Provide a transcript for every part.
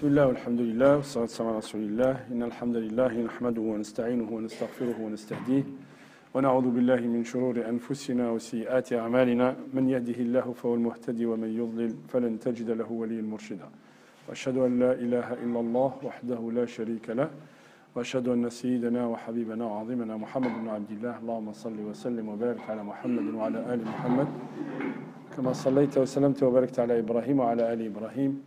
بسم الله والحمد لله والصلاة والسلام على رسول الله إن الحمد لله نحمده ونستعينه ونستغفره ونستهديه ونعوذ بالله من شرور أنفسنا وسيئات أعمالنا من يهده الله فهو المهتدي ومن يضلل فلن تجد له وليا مرشدا وأشهد أن لا إله إلا الله وحده لا شريك له وأشهد أن سيدنا وحبيبنا وعظيمنا محمد بن عبد الله اللهم صل وسلم وبارك على محمد وعلى آل محمد كما صليت وسلمت وباركت على إبراهيم وعلى آل إبراهيم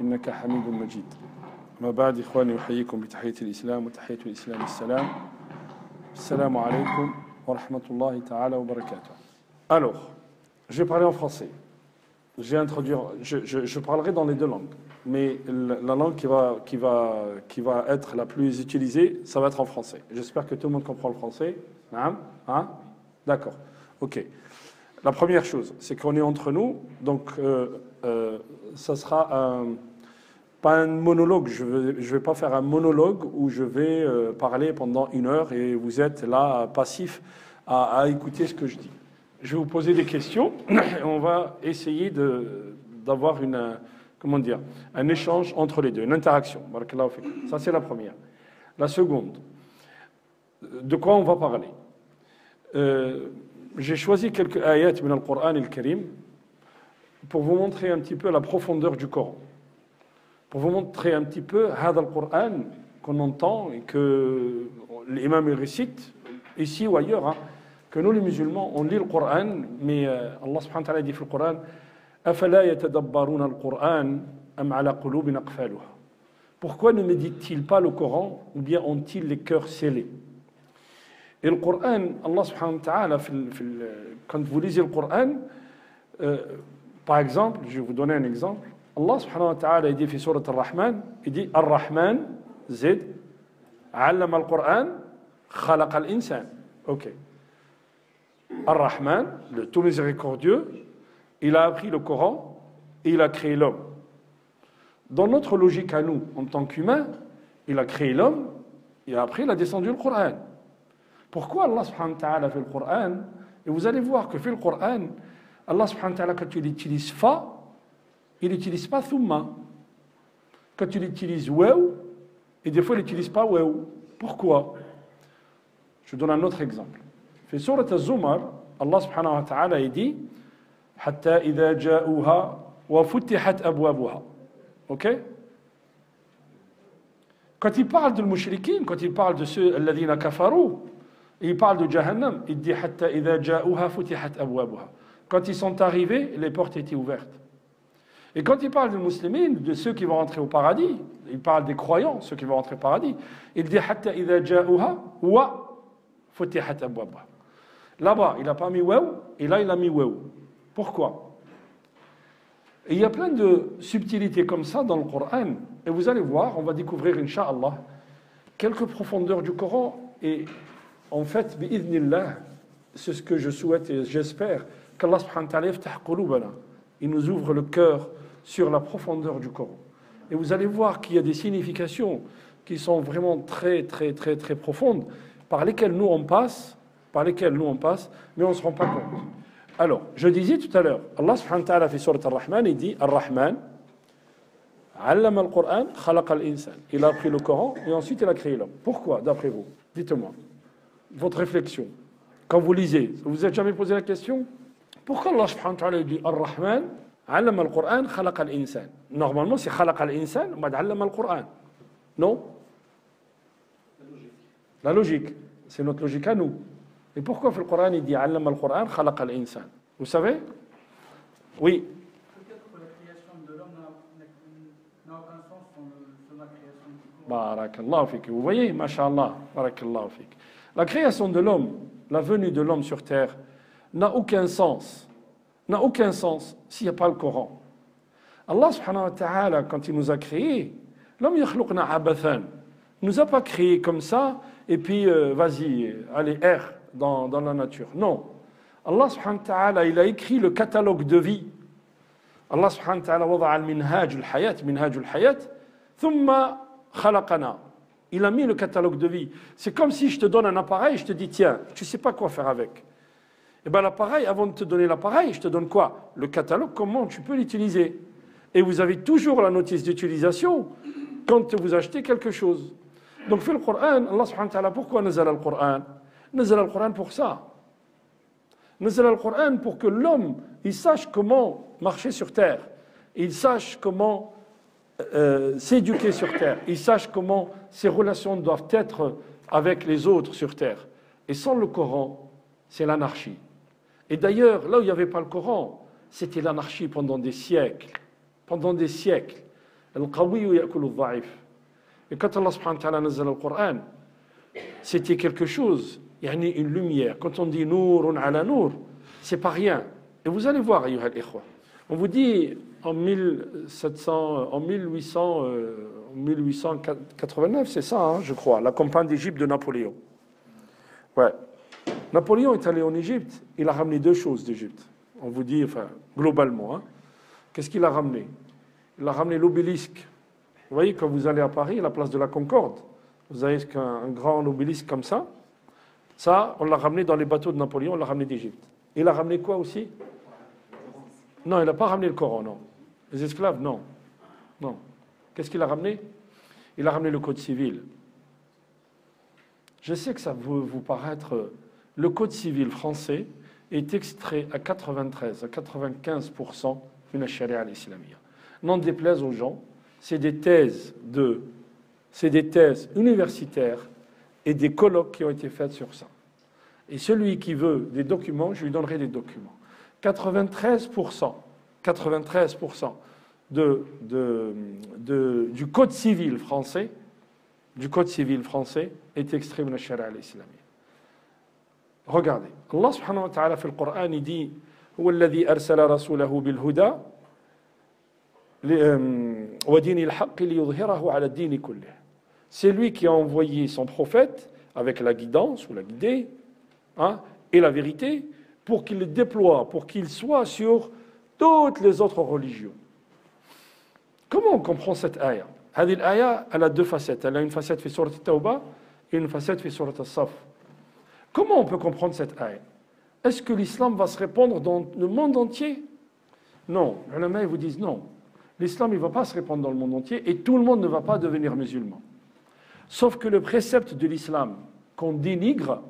إنك حميد مجيد. ما بعد إخواني أحييكم بتحية الإسلام وتحية الإسلام السلام. السلام عليكم ورحمة الله تعالى وبركاته. Alors, je vais parler en français. Je parlerai dans les deux langues, mais la langue qui va être la plus utilisée, ça va être en français. J'espère que tout le monde comprend le français. Hein? D'accord. Ok. La première chose, c'est qu'on est entre nous, donc ça sera pas un monologue. Je vais pas faire un monologue où je vais parler pendant 1 heure et vous êtes là passif à écouter ce que je dis. Je vais vous poser des questions et on va essayer d'avoir un échange entre les deux, une interaction. Ça, c'est la première. La seconde, de quoi on va parler? J'ai choisi quelques ayats du Coran al-Karim pour vous montrer un petit peu la profondeur du Coran. Pour vous montrer un petit peu le Coran qu'on entend et que l'imam récite ici ou ailleurs. Hein, que nous les musulmans, on lit le Coran, mais Allah subhanahu wa ta'ala dit dans le Coran أَفَلَا يَتَدَبَّرُونَ الْقُرْآنَ أَمْ عَلَى قُلُوبٍ أَقْفَالُهَا. Pourquoi ne méditent-ils pas le Coran ou bien ont-ils les cœurs scellés? Et le Coran, Allah subhanahu wa ta'ala, quand vous lisez le Coran, par exemple, je vais vous donner un exemple. Allah subhanahu wa ta'ala dit dans Surat Ar-Rahman, il dit Ar-Rahman, Zid, Allama al-Quran, Khalaqa al-Insan. Ok. Ar-Rahman, le tout miséricordieux, il a appris le Coran et il a créé l'homme. Dans notre logique à nous, en tant qu'humains, il a créé l'homme et après il a descendu le Coran. Pourquoi Allah subhanahu wa ta'ala fait le Coran? Et vous allez voir que fait le Coran, Allah subhanahu wa ta'ala, quand il utilise fa, il n'utilise pas thumma. Quand il utilise waw, et des fois il n'utilise pas waw. Pourquoi? Je vous donne un autre exemple. Fait Surat Az-Zumar, Allah subhanahu wa ta'ala il dit Hatta idha ja'uha wa futihat abwabuha. Ok? Quand il parle de mushrikin, quand il parle de ceux alladhina kafaru, il parle de Jahannam, il dit Hatta idha ja'uha futihat abwabuha. Quand ils sont arrivés, les portes étaient ouvertes. Et quand il parle des musulmans, de ceux qui vont rentrer au paradis, il parle des croyants, ceux qui vont rentrer au paradis, il dit Hatta idha ja'uha wa futihat abwabuha. Là-bas, il n'a pas mis waw, et là, il a mis waw. Pourquoi? Et il y a plein de subtilités comme ça dans le Coran, et vous allez voir, on va découvrir, Inch'Allah, quelques profondeurs du Coran, et en fait, bi'idhnillah, c'est ce que je souhaite et j'espère, qu'Allah subhanahu wa ta'ala yaftah qulubana, il nous ouvre le cœur sur la profondeur du Coran. Et vous allez voir qu'il y a des significations qui sont vraiment très, très, très, très profondes, par lesquelles nous on passe, mais on ne se rend pas compte. Alors, je disais tout à l'heure, Allah subhanahu wa ta'ala fait Surat Ar-Rahman, il dit Ar-Rahman, Allama al-Qur'an, Khalaqa al-Insan. Il a appris le Coran et ensuite il a créé l'homme. Pourquoi, d'après vous? Dites-moi. Votre réflexion. Quand vous lisez, vous vous êtes jamais posé la question? Pourquoi Allah subhanahu wa ta'ala dit Ar-Rahman, Allama al-Qur'an, Khalaqa al-Insan? Normalement, c'est Khalaqa al-Insan, on va Allama al-Qur'an. Non? La logique. C'est notre logique à nous. Et pourquoi dans le Coran il dit Allama al-Qur'an, Khalaqa al-Insan? Vous savez? Oui. Peut-être que la création de l'homme n'a aucun sens sans la création du Coran. Barakallahu fik. Vous voyez, masha'Allah. Barakallahu fik. La création de l'homme, la venue de l'homme sur terre, n'a aucun sens. N'a aucun sens s'il n'y a pas le Coran. Allah subhanahu wa ta'ala, quand il nous a créés, l'homme yakhluqna abathan. Il ne nous a pas créés comme ça, et puis vas-y, allez, erre dans la nature. Non. Allah subhanahu wa ta'ala, il a écrit le catalogue de vie. Allah subhanahu wa ta'ala wada'a al-minhaj al-hayat, thumma khalaqana. Il a mis le catalogue de vie. C'est comme si je te donne un appareil, je te dis, tiens, tu ne sais pas quoi faire avec. Et bien l'appareil, avant de te donner l'appareil, je te donne quoi? Le catalogue, comment tu peux l'utiliser. Et vous avez toujours la notice d'utilisation quand vous achetez quelque chose. Donc, fait le Coran, Allah subhanahu wa ta'ala, pourquoi nazala le Coran? Nazala le Coran pour ça. Nazala le Coran pour que l'homme, il sache comment marcher sur terre. Il sache comment s'éduquer sur terre. Il sache comment ses relations doivent être avec les autres sur terre. Et sans le Coran, c'est l'anarchie. Et d'ailleurs, là où il n'y avait pas le Coran, c'était l'anarchie pendant des siècles. Pendant des siècles. Al-Qawiyu ya'kulu al-dha'if. Et quand Allah subhanahu wa ta'ala nazala le Coran, c'était quelque chose, yani une lumière. Quand on dit nourun ala nour, c'est pas rien. Et vous allez voir, ayyuha al-ikhwa. On vous dit en 1889, c'est ça, hein, je crois, la campagne d'Égypte de Napoléon. Ouais. Napoléon est allé en Égypte, il a ramené deux choses d'Égypte. On vous dit, enfin, globalement. Hein. Qu'est-ce qu'il a ramené? Il a ramené l'obélisque. Vous voyez, quand vous allez à Paris, la place de la Concorde, vous avez un grand obélisque comme ça. Ça, on l'a ramené dans les bateaux de Napoléon, on l'a ramené d'Égypte. Il a ramené quoi aussi? Non, il n'a pas ramené le Coran, non. Les esclaves, non. Non. Qu'est-ce qu'il a ramené? Il a ramené le Code civil. Je sais que ça peut vous paraître... Le Code civil français est extrait à 93, à 95% d'une charia al-islamiyya. N'en déplaise aux gens, c'est des thèses universitaires et des colloques qui ont été faits sur ça. Et celui qui veut des documents, je lui donnerai des documents. 93% du Code civil français est extrait de la charia al-islamiyya. Regardez, Allah subhanahu wa ta'ala fait le Coran, il dit هو الذي أرسل رسوله بالهدى ودين الحق ليظهره على الدين كله. C'est lui qui a envoyé son prophète avec la guidance ou la guidée hein, et la vérité pour qu'il le déploie, pour qu'il soit sur toutes les autres religions. Comment on comprend cette ayah? Cette ayah, elle a deux facettes. Elle a une facette في سورة التوبة et une facette في سورة الصف. Comment on peut comprendre cette ayah? Est-ce que l'islam va se répandre dans le monde entier? Non. Les ulama vous disent non. L'islam ne va pas se répandre dans le monde entier et tout le monde ne va pas devenir musulman. Sauf que le précepte de l'islam qu'on dénigre,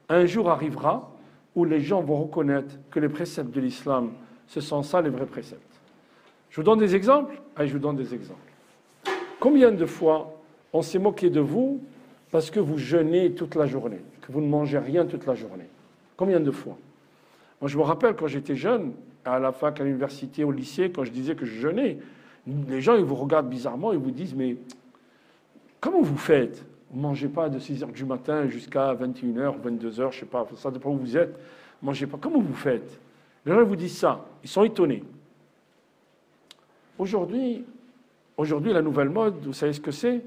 un jour arrivera où les gens vont reconnaître que les préceptes de l'islam, ce sont ça les vrais préceptes. Je vous donne des exemples? Allez, je vous donne des exemples. Combien de fois on s'est moqué de vous parce que vous jeûnez toute la journée, que vous ne mangez rien toute la journée? Combien de fois? Moi, je me rappelle quand j'étais jeune, à la fac, à l'université, au lycée, quand je disais que je jeûnais, les gens, ils vous regardent bizarrement, ils vous disent, mais comment vous faites? Vous ne mangez pas de 6h du matin jusqu'à 21h, 22h, je ne sais pas, ça dépend où vous êtes. Vous mangez pas. Comment vous faites? Les gens vous disent ça, ils sont étonnés. Aujourd'hui, la nouvelle mode, vous savez ce que c'est?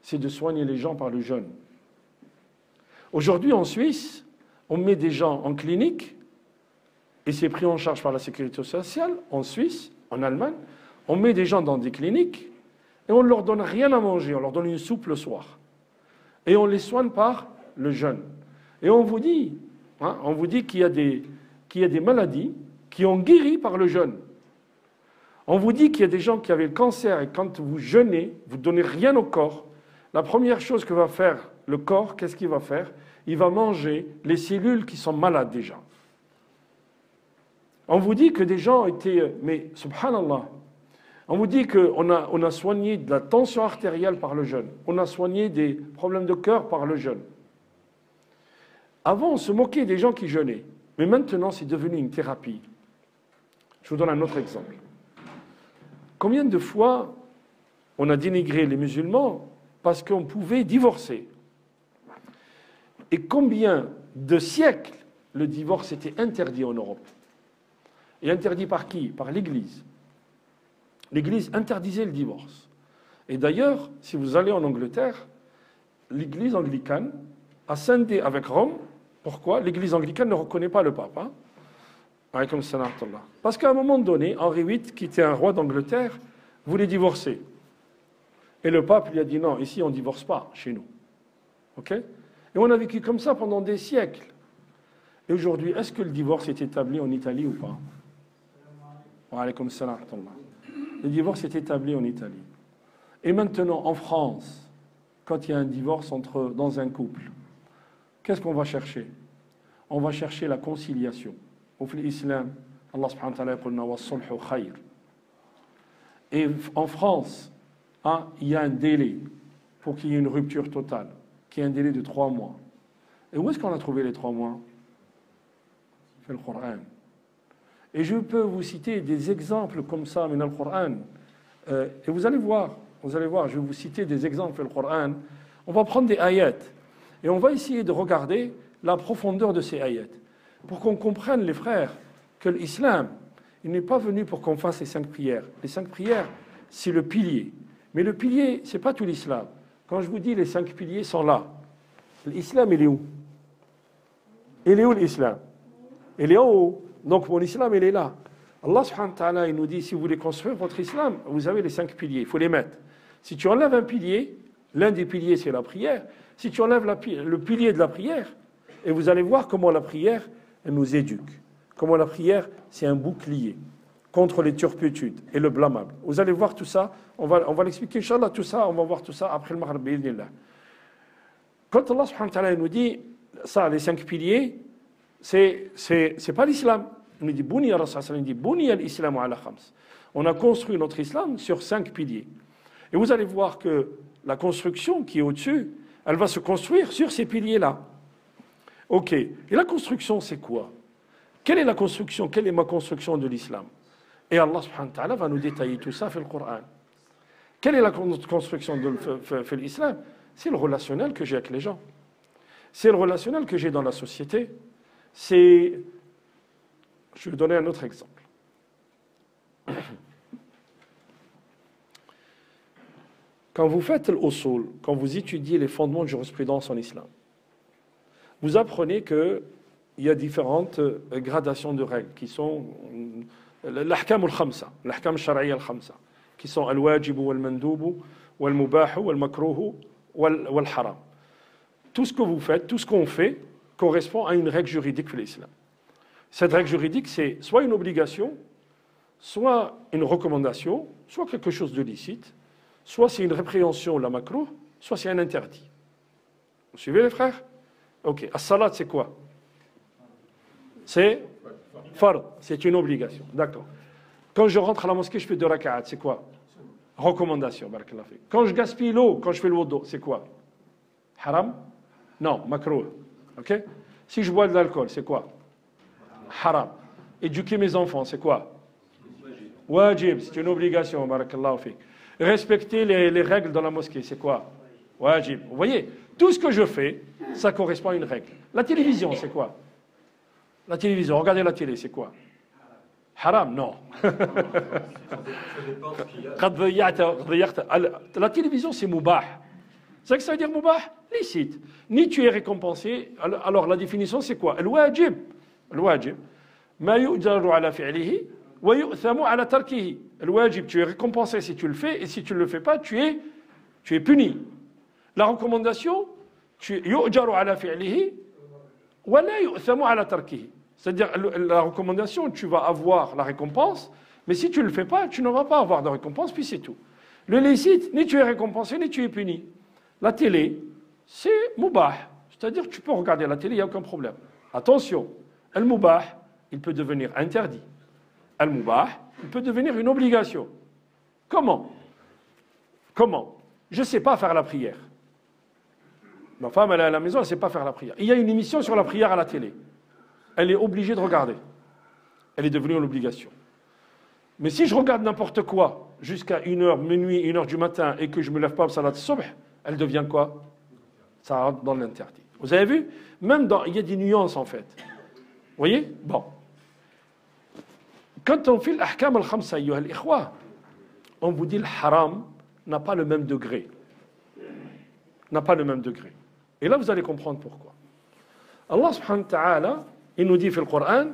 C'est de soigner les gens par le jeûne. Aujourd'hui, en Suisse, on met des gens en clinique, et c'est pris en charge par la sécurité sociale, en Suisse, en Allemagne. On met des gens dans des cliniques, et on ne leur donne rien à manger, on leur donne une soupe le soir. Et on les soigne par le jeûne. Et on vous dit qu'il y a des maladies qui ont guéri par le jeûne. On vous dit qu'il y a des gens qui avaient le cancer, et quand vous jeûnez, vous ne donnez rien au corps, la première chose que va faire le corps, qu'est-ce qu'il va faire? Il va manger les cellules qui sont malades déjà. On vous dit que des gens étaient... Mais, subhanallah, on vous dit qu'on a soigné de la tension artérielle par le jeûne. On a soigné des problèmes de cœur par le jeûne. Avant, on se moquait des gens qui jeûnaient. Mais maintenant, c'est devenu une thérapie. Je vous donne un autre exemple. Combien de fois on a dénigré les musulmans parce qu'on pouvait divorcer? Et combien de siècles le divorce était interdit en Europe? Et interdit par qui? Par l'Église. L'Église interdisait le divorce. Et d'ailleurs, si vous allez en Angleterre, l'Église anglicane a scindé avec Rome. Pourquoi? L'Église anglicane ne reconnaît pas le pape. Hein? Parce qu'à un moment donné, Henri VIII, qui était un roi d'Angleterre, voulait divorcer. Et le pape lui a dit non, ici on ne divorce pas chez nous. Ok? Et on a vécu comme ça pendant des siècles. Et aujourd'hui, est-ce que le divorce est établi en Italie ou pas? Wa alaykoum salam. le divorce est établi en Italie. Et maintenant, en France, quand il y a un divorce dans un couple, qu'est-ce qu'on va chercher? On va chercher la conciliation. Au l'islam, Allah subhanahu wa ta'ala yaqulna was-sulhu khayr. Et en France, il y a un délai pour qu'il y ait une rupture totale, qui est un délai de 3 mois. Et où est-ce qu'on a trouvé les 3 mois? C'est le Coran. Et je peux vous citer des exemples comme ça, dans le Coran. Et vous allez voir, je vais vous citer des exemples dans le Coran. On va prendre des ayats et on va essayer de regarder la profondeur de ces ayats pour qu'on comprenne, les frères, que l'islam, il n'est pas venu pour qu'on fasse les 5 prières. Les 5 prières, c'est le pilier. Mais le pilier, ce n'est pas tout l'islam. Quand je vous dis les 5 piliers sont là, l'islam, il est où? Il est où l'islam? Il est en haut. Donc mon islam, il est là. Allah subhanahu wa ta'ala, il nous dit, si vous voulez construire votre islam, vous avez les 5 piliers, il faut les mettre. Si tu enlèves un pilier, l'un des piliers, c'est la prière. Si tu enlèves le pilier de la prière, et vous allez voir comment la prière, elle nous éduque. Comment la prière, c'est un bouclier contre les turpitudes et le blâmable. Vous allez voir tout ça, on va l'expliquer, Inch'Allah, tout ça, on va voir tout ça après le Maghrib, bi'idhnillah. Quand Allah subhanahu wa ta'ala nous dit, ça, les 5 piliers, c'est pas l'islam. Il nous dit, Buniya Rasul, il dit, Buniya al-Islam ala khams. On a construit notre islam sur 5 piliers. Et vous allez voir que la construction qui est au-dessus, elle va se construire sur ces piliers-là. Ok. Et la construction, c'est quoi? Quelle est la construction? Quelle est ma construction de l'islam? Et Allah subhanahu wa ta'ala va nous détailler tout ça dans le Coran. Quelle est la construction de l'islam? C'est le relationnel que j'ai avec les gens. C'est le relationnel que j'ai dans la société. Je vais vous donner un autre exemple. Quand vous faites l'usul, quand vous étudiez les fondements de jurisprudence en islam, vous apprenez qu'il y a différentes gradations de règles qui sont l'ahkam al-khamsa, l'ahkam shar'iyya al-khamsa, qui sont al-wajib wal-mandub wal-mubah wal-makruh wal-haram. Tout ce que vous faites, tout ce qu'on fait correspond à une règle juridique de l'islam. Cette règle juridique, c'est soit une obligation, soit une recommandation, soit quelque chose de licite, soit c'est une répréhension, la makruh, soit c'est un interdit. Vous suivez les frères? Ok. As-salat, c'est quoi? C'est fard, c'est une obligation. D'accord. Quand je rentre à la mosquée, je fais 2 raka'at, c'est quoi? Recommandation. Barakallah fik. Quand je gaspille l'eau, quand je fais le wudu, c'est quoi? Haram? Non, makruh. Ok? Si je bois de l'alcool, c'est quoi? Haram. Éduquer mes enfants, c'est quoi? Wajib, c'est une obligation. Barakallah fik. Respecter les règles dans la mosquée, c'est quoi? Wajib. Vous voyez, tout ce que je fais, ça correspond à une règle. La télévision, c'est quoi? La télévision, regardez la télé, c'est quoi? Haram, non. La télévision, c'est mubah. C'est ça que ça veut dire mubah? Licite. Ni tu es récompensé. Alors la définition, c'est quoi? Al-wajib. Al-wajib. Ma yu'jaru ala fi'lihi wa yu'thamu ala tarkihi. Al-wajib, tu es récompensé si tu le fais, et si tu ne le fais pas, tu es puni. La recommandation, yu'jaru ala fi'lihi wa la yu'thamu ala tarkihi. C'est-à-dire, la recommandation, tu vas avoir la récompense, mais si tu ne le fais pas, tu ne vas pas avoir de récompense, puis c'est tout. Le licite, ni tu es récompensé, ni tu es puni. La télé, c'est mubah. C'est-à-dire, tu peux regarder la télé, il n'y a aucun problème. Attention, al-mubah, il peut devenir interdit. Al-mubah, il peut devenir une obligation. Comment? Je ne sais pas faire la prière. Ma femme, elle est à la maison, elle ne sait pas faire la prière. Il y a une émission sur la prière à la télé. Elle est obligée de regarder. Elle est devenue une obligation. Mais si je regarde n'importe quoi jusqu'à 1h, minuit, 1h du matin et que je ne me lève pas au salat subh, elle devient quoi? Ça rentre dans l'interdit. Vous avez vu? Même il y a des nuances en fait. Vous voyez? Bon. Quand on fait l'ahkam al-khamsa, on vous dit le haram n'a pas le même degré. N'a pas le même degré. Et là, vous allez comprendre pourquoi. Allah subhanahu wa ta'ala, il nous dit dans le Coran,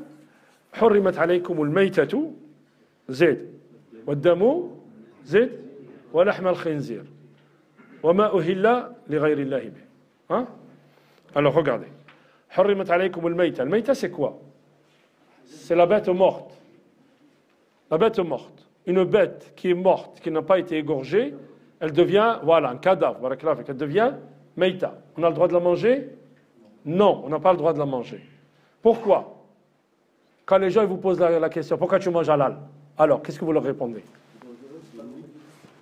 حرمت عليكم الميتة زيد والدم زيد ولحم الخنزير وما أهل لغير الله به. Hein? Alors regardez. حرمت عليكم الميتة. Le mayta c'est quoi? C'est la bête morte. La bête morte. une bête qui est morte, qui n'a pas été égorgée, elle devient, voilà, un cadavre, elle devient meïta. On a le droit de la manger? Non, on n'a pas le droit de la manger. Pourquoi? Quand les gens vous posent la question, pourquoi tu manges halal? Alors, qu'est-ce que vous leur répondez?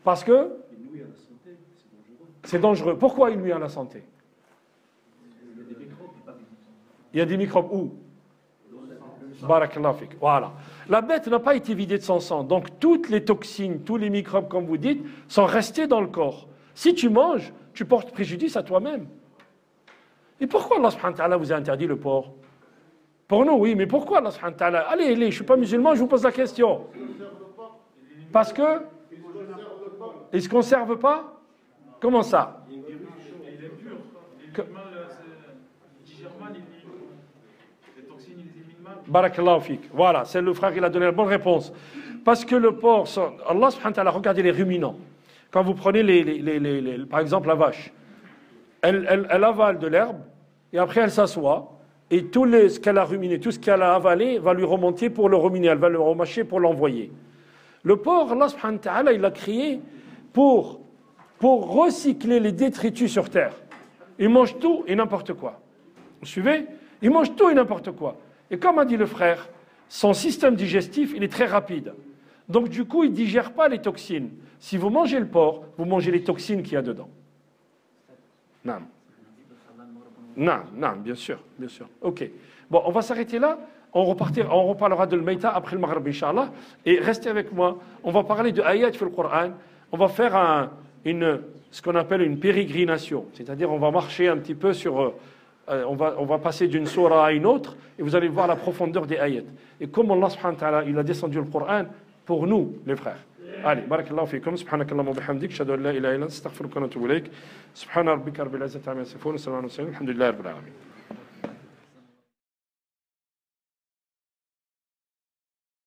Parce que c'est dangereux. Pourquoi il nuit à la santé? Il y a des microbes où? Barakallahu fik. Voilà. La bête n'a pas été vidée de son sang. Donc, toutes les toxines, tous les microbes, comme vous dites, sont restés dans le corps. Si tu manges, tu portes préjudice à toi-même. Et pourquoi Allah subhanahu wa ta'ala vous a interdit le porc? Pour nous, oui, mais pourquoi Allah subhanahu wa ta'ala? Allez, je ne suis pas musulman, je vous pose la question. Parce que il ne se conserve pas? Comment ça? Il est pur. Il digère mal, les toxines, il les élimine mal. Barakallahu fik. Voilà, c'est le frère qui a donné la bonne réponse. Parce que le porc, Allah subhanahu wa ta'ala, regardez les ruminants. Quand vous prenez par exemple la vache, elle avale de l'herbe et après elle s'assoit et tout ce qu'elle a ruminé, tout ce qu'elle a avalé va lui remonter pour le ruminer, elle va le remâcher pour l'envoyer. Le porc, Allah subhanahu wa ta'ala, il l'a créé pour recycler les détritus sur terre. Il mange tout et n'importe quoi. Vous suivez? Il mange tout et n'importe quoi. Et comme a dit le frère, son système digestif, il est très rapide. Donc du coup, il ne digère pas les toxines. Si vous mangez le porc, vous mangez les toxines qu'il y a dedans. Non. Non, bien sûr. Ok. Bon, on va s'arrêter là. On reparlera de l'Meïta après le Maghreb, Inch'Allah. Et restez avec moi. On va parler de ayat sur le Coran. On va faire ce qu'on appelle une pérégrination. C'est-à-dire, on va marcher un petit peu sur... on va passer d'une sourate à une autre et vous allez voir la profondeur des ayats. Et comme Allah subhanahu wa ta'ala, il a descendu le Coran pour nous, les frères. Allez, barakallahu fikum, subhanakallahu wa bihamdik, shadu an la ilaha illa anta, astaghfiruka wa atubu ilayk. Subhana rabbika rabbil izzati amma yasifun, wa salamun ala al mursalin, alhamdulillahi rabbil alamin.